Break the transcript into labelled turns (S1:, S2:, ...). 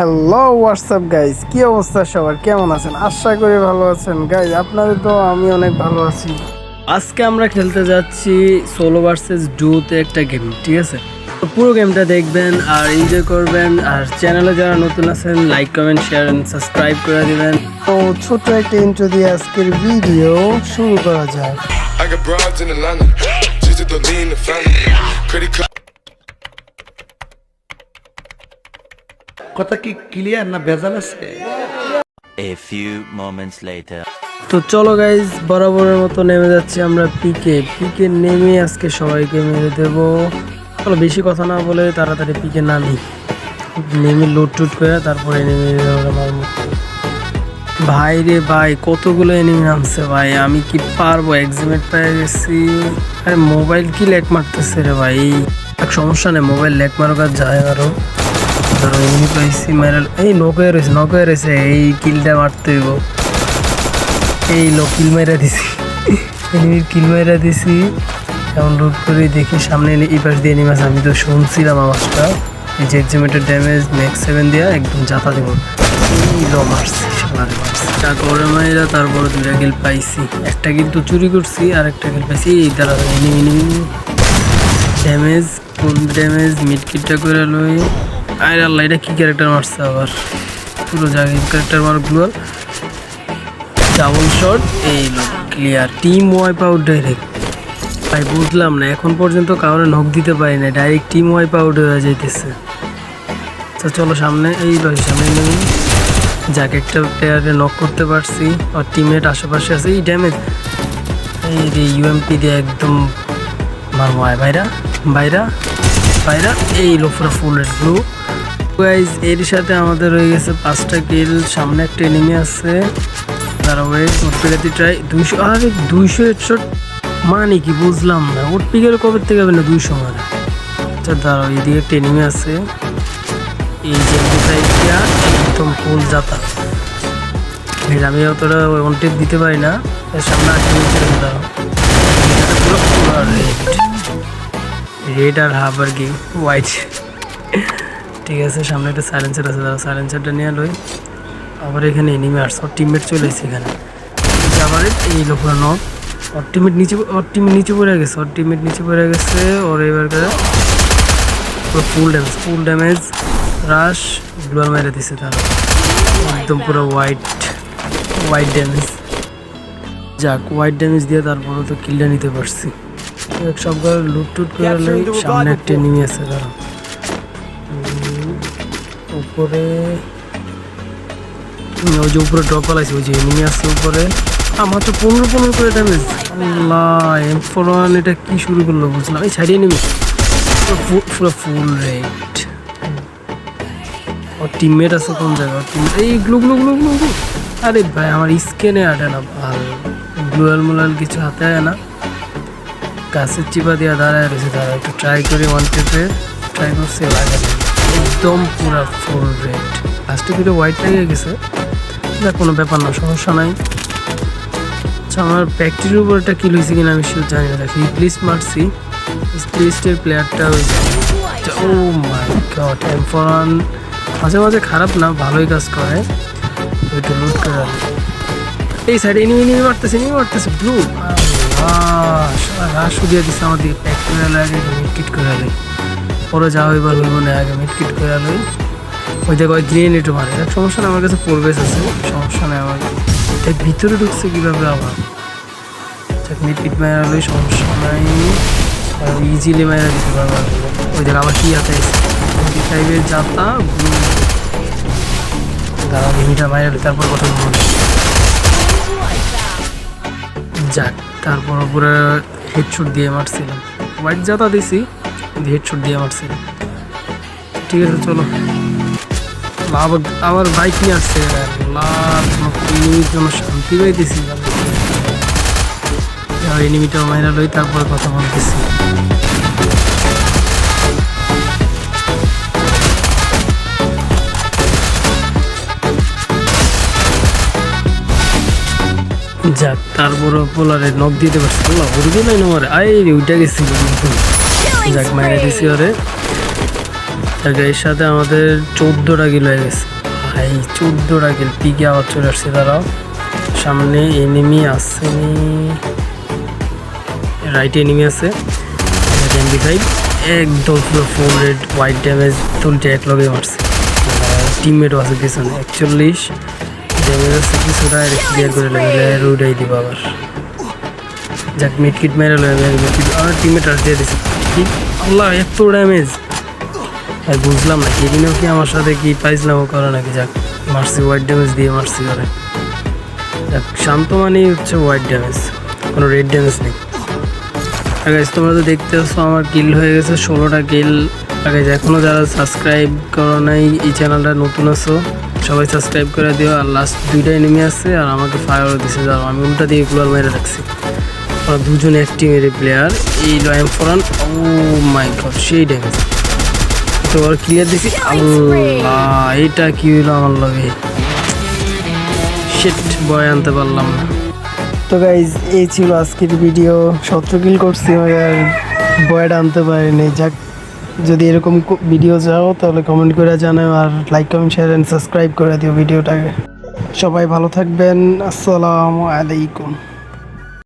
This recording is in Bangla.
S1: হ্যালো হোয়াটসঅ্যাপ গাইজ, কি অবস্থা সবার? কেমন আছেন? আশা করি ভালো আছেন গাইজ। আপনাদের তো আমি অনেক ভালো আছি। আজকে আমরা খেলতে যাচ্ছি সোলো ভার্সেস ডুতে একটা গেম, ঠিক আছে? তো পুরো গেমটা দেখবেন আর এনজয় করবেন। আর চ্যানেলে যারা নতুন আছেন like comment share and subscribe করে দিবেন। তো ছোট একটা ইন্ট্রো দিয়ে আজকের ভিডিও শুরু করা যায়।
S2: I got broads in Atlanta, just to lean the family. Credit card.
S3: কথা কি ক্লিয়ার না ভেজাল আছে?
S4: A few moments later.
S1: তো চলো গাইজ, বরাবরের মতো নেমে যাচ্ছি আমরা পিকে নেমে আজকে সবাইকে মেরে দেব। চলো বেশি কথা না বলে তাড়াতাড়ি পিকে নামি, নেমে লুট টুট করে তারপরে নেমে আমার ভাই রে ভাই, কতগুলো এনিমি নামছে ভাই, আমি কি পারবো? এক্সিমেট পেয়ে গেছি। আরে মোবাইল কি ল্যাগ মারতেছে রে ভাই। এক সমস্যা নেই, মোবাইল ল্যাগ মারুক আর যায় আরো। ধরো এনিমি পাইছি, মেরাল এই নক হয়ে রয়েছে, এই কিলটা মারতে হইব। এই কিল মেরা দিছি, এনিমির কিল মেরা দিছি। এখন লুট করে দেখি সামনে এই পাশ দিয়ে এনিমি আছে। আমি তো শুনছিলাম আওয়াজটা। এই যে এক্সিমেটের ড্যামেজ ম্যাক্স 7 দিয়া একদম জাতা দেব। এই মারছি সবারে মারছি তা করে মাইরা, তারপরে 2টা কিল পাইছি। একটা কিল তো চুরি করছি আর একটা কিল পাইছি। এই দ্বারা enemy damage full damage mid কিটটা করে লই। আরে আল্লাহ, এটা কি ক্যারেক্টার মারছে আবার? পুরো জায়গায় ক্যারেক্টার মার গ্লোয়াল ডাবল শট। এই clear, team wipe out direct. ভাই বুঝলাম না, এখন পর্যন্ত কাউরে নক দিতে পারি না, ডাইরেক্ট টিম ওয়াইপ আউট হয়ে যাইতেছে। তো চলো সামনে, এই সামনে নেই। যাকে একটা প্লেয়ারে নক করতে পারছি, আর টিমমেট আশেপাশে আছে। এই ড্যামেজ, এই রে ইউএমপি দিয়ে একদম মারবো। বাইরা বাইরা বাইরা, এই পুরো ফুল রেড ব্লু গাইজ। এর সাথে আমাদের হয়ে গেছে 5টা কিল। সামনে একটা এনিমি আছে, তারা ওয়েট পেরাতে ট্রাই 200। আরে 200 হেডশট মানে কি বুঝলাম না, ওর পিকের কবে থেকে হবে না 200 মারে। আচ্ছা দাঁড়াও, এইদিকে একটা এনিমি আছে। এই যে একদম ফুল জাতা। আমি অতটা ওয়ান্টেড দিতে পারি না, এর সামনে আসে। দাঁড়াও, রেড আর হাফ আর কি হোয়াইট। ঠিক আছে, সামনে একটা সাইলেন্সার আছে, দাঁড়া সাইলেন্সারটা নিয়ে লই। আবার এখানে এনিমি আসছে, ওর টিমমেট চলে এসেছে এখানে। আবার এই লোকরা নক, ওর টিমমেট নিচে পড়ে গেছে। ওর এবার ফুল ড্যামেজ রাশ গ্লোয়াল মেরে দিছে তারা, একদম পুরো হোয়াইট ড্যামেজ। যাক, হোয়াইট ড্যামেজ দিয়ে তারপরে তো কিলটা নিতে পারছি। সব ঘরে লুট টুট করে লই। সামনে একটা এনিমি আছে, তারা উপরে, ওই যে উপরে ড্রপ পালাইছে, ওই যে এনিমি আছে উপরে। আমার তো 15 করে ড্যামেজ। আল্লাহ, M41 এটা কি শুরু করলো বুঝলাম। এই সাইডে এনিমি পুরো ফুল রেড। ওর টিমমেট আছে কোন জায়গায়? এই গ্লু। আরে ভাই, আমার স্ক্যানে আটে না ভালো, গ্লুয়াল কিছু হাতে আয় না। গাছের চিপা দিয়ে দাঁড়ায় রয়েছে, তারা একটু ট্রাই করে ট্রাই করছে, লাগে না। একদম পুরো ফুল রেড। লাস্টে দুটো হোয়াইট লেগে গেছে, এটা কোনো ব্যাপার না, সমস্যা নাই। আচ্ছা, আমার ফ্যাক্টরির উপর একটা কিল হয়েছে কিনা আমি শুধু জানি না। দেখি প্লিজ মারছি, প্লিজের প্লেয়ারটা হয়েছে। ও মাই গড, M41 মাঝে মাঝে খারাপ না, ভালোই কাজ করে। ওইটা লুট করে এই সাইডে এনিমি মারতেছে ব্লু। রাশ দিয়ে দিচ্ছে আমার দিকে। প্যাক করে আগে মিডকিট করে আলো, পরে যাওয়া এবার হইব না, আগে মিডকিট করে আলোই। ওই জায়গায় ওই গ্রেনেডও মারে। এক সমস্যা নেই, আমার কাছে প্রবেশ আছে, সমস্যা নেই আমার। তাই ভিতরে ঢুকছে কীভাবে আবার? মিডকিট মারা আলোই, সমস্যা নাই, ইজিলি মারা দিতে পারবো। ওই জায়গায় আবার কি হাতে টাইপের যাতা ব্লু। দাঁড়া, মিনিটা মারা তারপর কথা বলবো। যাক, তারপর পুরো হেডশট দিয়ে মারছিলাম। হোয়াইট জাতা দিছি, হেডশট দিয়ে মারছিলাম। ঠিক আছে চলো, আবার বাইক নিয়ে আসছে। এনিমির জন্য শান্তি পাইতেছি। এনিমিটাও মাইরা লই, তারপরে কথা বলতেছি। যাক, তারপরে পোলারে নক দিতে পারছি। ওরকে নাই না মারে, আই উঠে গেছি। যাক, মাইরা দিছি ওরে। আর এর সাথে আমাদের 14টা কিল হয়ে গেছে ভাই, 14টা কিল। পিকে আবার চলে আসছে, তারাও সামনে এনিমি আসেনি, রাইট এনিমি আছে। এমপি5 একদম পুরো ফুল রেড হোয়াইট ড্যামেজ, তুলতে এক লগে মারছে। টিমমেটও আছে পিছনে, 41 ড্যামেজ আছে কিছুটা, ক্লিয়ার করে লেগে রোডাই দিব আবার। যাক মিডকিট মেরে মিডকিট আমার টিমমেট আর দিয়ে দিচ্ছে। কি আল্লাহ, এত ড্যামেজ! আর বুঝলাম না কেদিনও কি আমার সাথে কি পাইছিলামও করে নাকি। যাক মারছি, হোয়াইট ড্যামেজ দিয়ে মারছি করে। যাক শান্ত মানেই হচ্ছে হোয়াইট ড্যামেজ, কোনো রেড ড্যামেজ নেই। আর গাইস তোমরা তো দেখতে পাচ্ছ আমার কিল হয়ে গেছে 16টা কিল। আর গাইস এখনও যারা সাবস্ক্রাইব করো নাই, এই চ্যানেলটা নতুন আছো, সবাই সাবস্ক্রাইব করে দিও। আর লাস্ট 2টা এনিমি আছে আর আমাকে ফায়ারও দিছে, যাও আমি উল্টা দিয়ে গ্লোয়াল মেরে রাখছি। ওরা দুজন এক টিমের প্লেয়ার। এই M4 ও মাই গড, সেই ড্যামেজ তো ওরা ক্লিয়ার দিছি। আল্লাহ, এটা কি হইলো আমার লগে, শিট, বয় আনতে পারলাম না। তো গাইজ এই ছিল আজকের ভিডিও। 17 কিল করছি আর বয়টা আনতে পারিনি। যাক, যদি এরকম ভিডিও চাও তাহলে কমেন্ট করে জানাও, আর like comment share and subscribe করে দিও ভিডিওটাকে। সবাই ভালো থাকবেন, আসসালামু আলাইকুম।